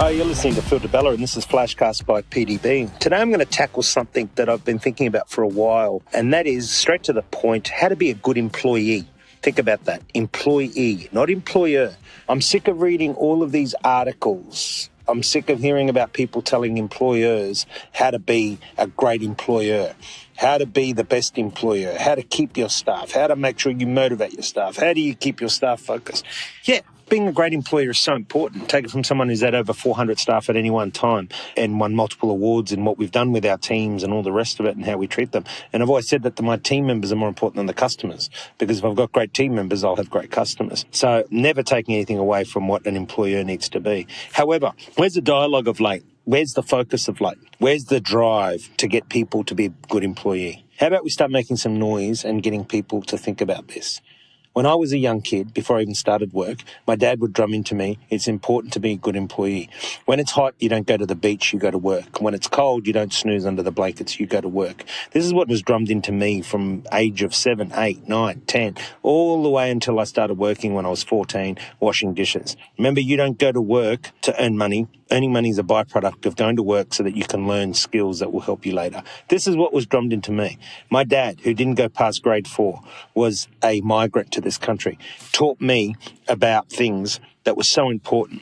Hi, you're listening to Phil DeBella, and this is FlashCast by PDB. Today I'm going to tackle something that I've been thinking about for a while, and that is, straight to the point, how to be a good employee. Think about that. Employee, not employer. I'm sick of reading all of these articles. I'm sick of hearing about people telling employers how to be a great employer, how to be the best employer, how to keep your staff, how to make sure you motivate your staff, how do you keep your staff focused. Yeah, being a great employer is so important. Take it from someone who's had over 400 staff at any one time and won multiple awards in what we've done with our teams and all the rest of it and how we treat them. And I've always said that my team members are more important than the customers, because if I've got great team members, I'll have great customers. So never taking anything away from what an employer needs to be. However, where's the dialogue of late? Where's the focus of late? Where's the drive to get people to be a good employee? How about we start making some noise and getting people to think about this? When I was a young kid, before I even started work, my dad would drum into me, it's important to be a good employee. When it's hot, you don't go to the beach, you go to work. When it's cold, you don't snooze under the blankets, you go to work. This is what was drummed into me from age of 7, 8, 9, 10, all the way until I started working when I was 14, washing dishes. Remember, you don't go to work to earn money. Earning money is a byproduct of going to work so that you can learn skills that will help you later. This is what was drummed into me. My dad, who didn't go past grade 4, was a migrant to this country, taught me about things that were so important.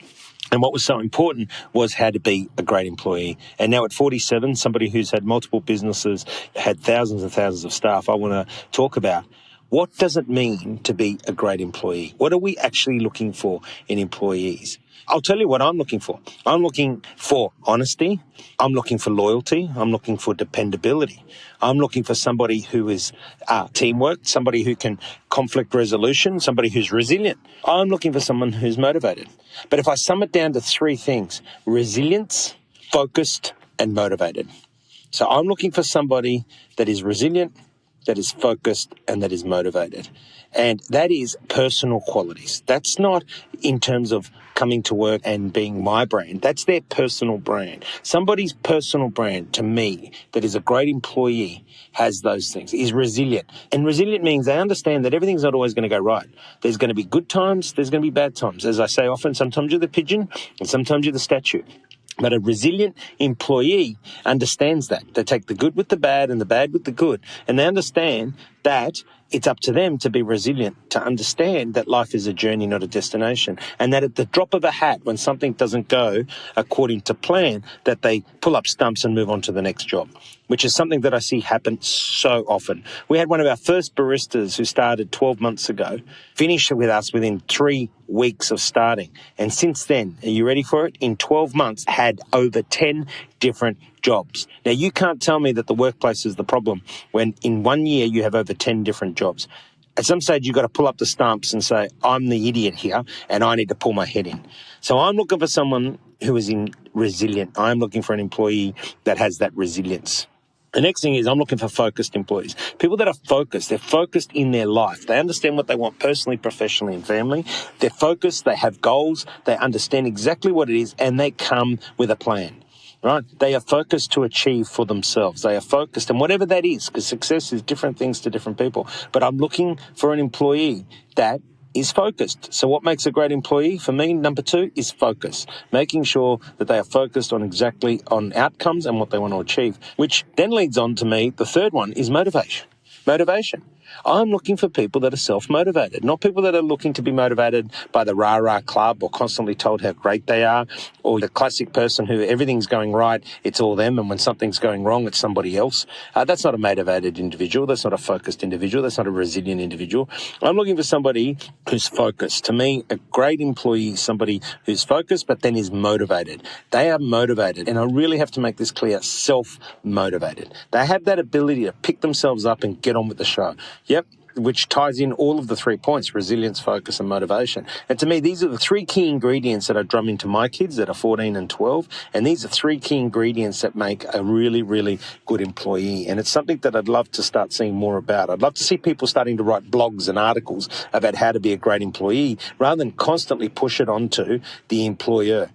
And what was so important was how to be a great employee. And now at 47, somebody who's had multiple businesses, had thousands and thousands of staff, I want to talk about, what does it mean to be a great employee? What are we actually looking for in employees? I'll tell you what I'm looking for. I'm looking for honesty. I'm looking for loyalty. I'm looking for dependability. I'm looking for somebody who is teamwork, somebody who can conflict resolution, somebody who's resilient. I'm looking for someone who's motivated. But if I sum it down to 3 things, resilience, focused, and motivated. So I'm looking for somebody that is resilient, that is focused, and that is motivated. And that is personal qualities. That's not in terms of coming to work and being my brand. That's their personal brand. Somebody's personal brand, to me, that is a great employee, has those things, is resilient. And resilient means they understand that everything's not always going to go right. There's going to be good times, there's going to be bad times. As I say often, sometimes you're the pigeon and sometimes you're the statue. But a resilient employee understands that. They take the good with the bad and the bad with the good. And they understand that it's up to them to be resilient, to understand that life is a journey, not a destination. And that at the drop of a hat, when something doesn't go according to plan, that they pull up stumps and move on to the next job, which is something that I see happen so often. We had one of our first baristas who started 12 months ago, finish with us within 3 weeks of starting. And since then, are you ready for it? In 12 months, had over 10 different jobs. Now, you can't tell me that the workplace is the problem when in 1 year you have over 10 different jobs. At some stage, you've got to pull up the stumps and say, I'm the idiot here and I need to pull my head in. So I'm looking for someone who is resilient. I'm looking for an employee that has that resilience. The next thing is I'm looking for focused employees. People that are focused. They're focused in their life. They understand what they want personally, professionally, and family. They're focused. They have goals. They understand exactly what it is, and they come with a plan. Right? They are focused to achieve for themselves. They are focused, and whatever that is, because success is different things to different people. But I'm looking for an employee that is focused. So what makes a great employee? For me, number 2 is focus. Making sure that they are focused on outcomes and what they want to achieve, which then leads on to me, the third one is motivation. Motivation. I'm looking for people that are self-motivated, not people that are looking to be motivated by the rah-rah club or constantly told how great they are, or the classic person who everything's going right, it's all them, and when something's going wrong, it's somebody else. That's not a motivated individual. That's not a focused individual. That's not a resilient individual. I'm looking for somebody who's focused. To me, a great employee is somebody who's focused but then is motivated. They are motivated, and I really have to make this clear, self-motivated. They have that ability to pick themselves up and get on with the show. Yep, which ties in all of the 3 points, resilience, focus, and motivation. And to me, these are the 3 key ingredients that I drum into my kids that are 14 and 12. And these are 3 key ingredients that make a really, really good employee. And it's something that I'd love to start seeing more about. I'd love to see people starting to write blogs and articles about how to be a great employee rather than constantly push it onto the employer.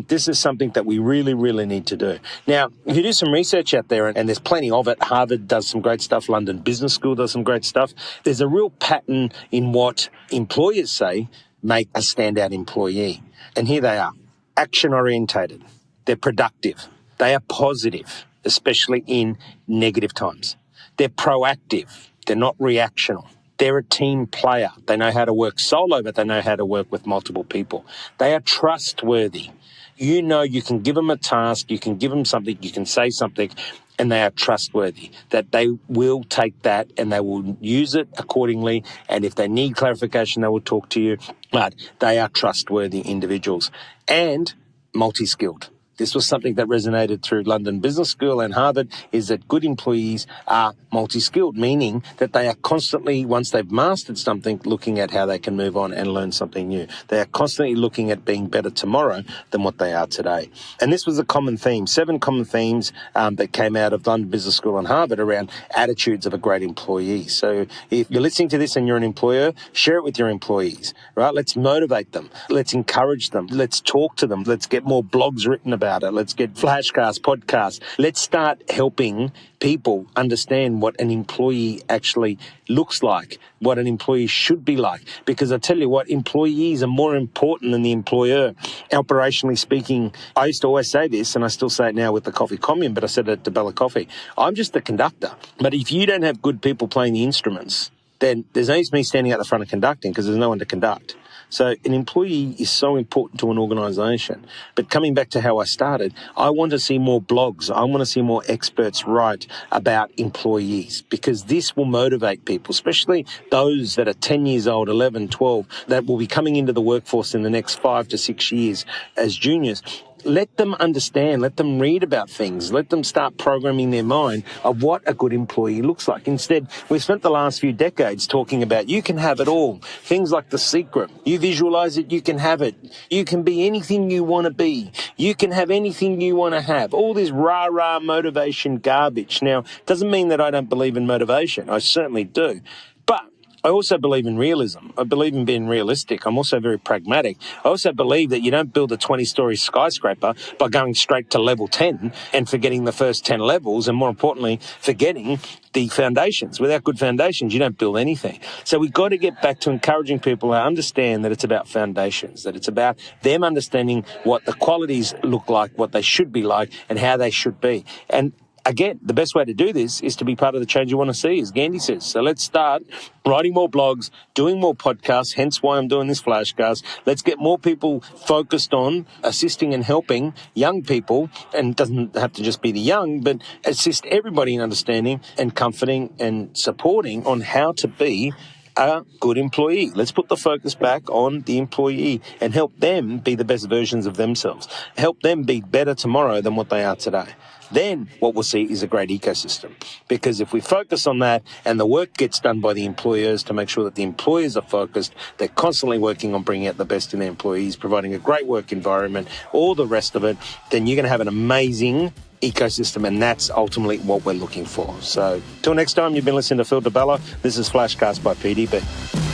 This is something that we really, really need to do. Now, if you do some research out there, and there's plenty of it, Harvard does some great stuff, London Business School does some great stuff, there's a real pattern in what employers say make a standout employee. And here they are. action orientated. They're productive. They are positive, especially in negative times. They're proactive. They're not reactional. They're a team player. They know how to work solo, but they know how to work with multiple people. They are trustworthy. You know you can give them a task, you can give them something, you can say something, and they are trustworthy, that they will take that and they will use it accordingly. And if they need clarification, they will talk to you. But they are trustworthy individuals and multi-skilled. This was something that resonated through London Business School and Harvard, is that good employees are multi-skilled, meaning that they are constantly, once they've mastered something, looking at how they can move on and learn something new. They are constantly looking at being better tomorrow than what they are today. And this was a common theme, 7 common themes that came out of London Business School and Harvard around attitudes of a great employee. So if you're listening to this and you're an employer, share it with your employees, right? Let's motivate them. Let's encourage them. Let's talk to them. Let's get more blogs written about it. Let's get FlashCast, podcasts. Let's start helping people understand what an employee actually looks like, what an employee should be like. Because I tell you what, employees are more important than the employer. Operationally speaking, I used to always say this, and I still say it now with the coffee commune, but I said it to Bella Coffee. I'm just the conductor. But if you don't have good people playing the instruments, then there's no use me standing at the front and conducting because there's no one to conduct. So an employee is so important to an organisation. But coming back to how I started, I want to see more blogs. I want to see more experts write about employees because this will motivate people, especially those that are 10 years old, 11, 12, that will be coming into the workforce in the next 5 to 6 years as juniors. Let them understand, let them read about things, let them start programming their mind of what a good employee looks like. Instead, we've spent the last few decades talking about you can have it all. Things like The Secret. You visualize it, you can have it. You can be anything you want to be. You can have anything you want to have. All this rah-rah motivation garbage. Now, doesn't mean that I don't believe in motivation. I certainly do. But I also believe in realism. I believe in being realistic. I'm also very pragmatic. I also believe that you don't build a 20-story skyscraper by going straight to level 10 and forgetting the first 10 levels, and more importantly, forgetting the foundations. Without good foundations, you don't build anything. So we've got to get back to encouraging people to understand that it's about foundations, that it's about them understanding what the qualities look like, what they should be like, and how they should be. And again, the best way to do this is to be part of the change you want to see, as Gandhi says. So let's start writing more blogs, doing more podcasts, hence why I'm doing this Flashcast. Let's get more people focused on assisting and helping young people, and it doesn't have to just be the young, but assist everybody in understanding and comforting and supporting on how to be a good employee. Let's put the focus back on the employee and help them be the best versions of themselves. Help them be better tomorrow than what they are today. Then what we'll see is a great ecosystem. Because if we focus on that and the work gets done by the employers to make sure that the employers are focused, they're constantly working on bringing out the best in their employees, providing a great work environment, all the rest of it, then you're going to have an amazing ecosystem, and that's ultimately what we're looking for. So till next time, you've been listening to Phil DeBella. This is FlashCast by PDB.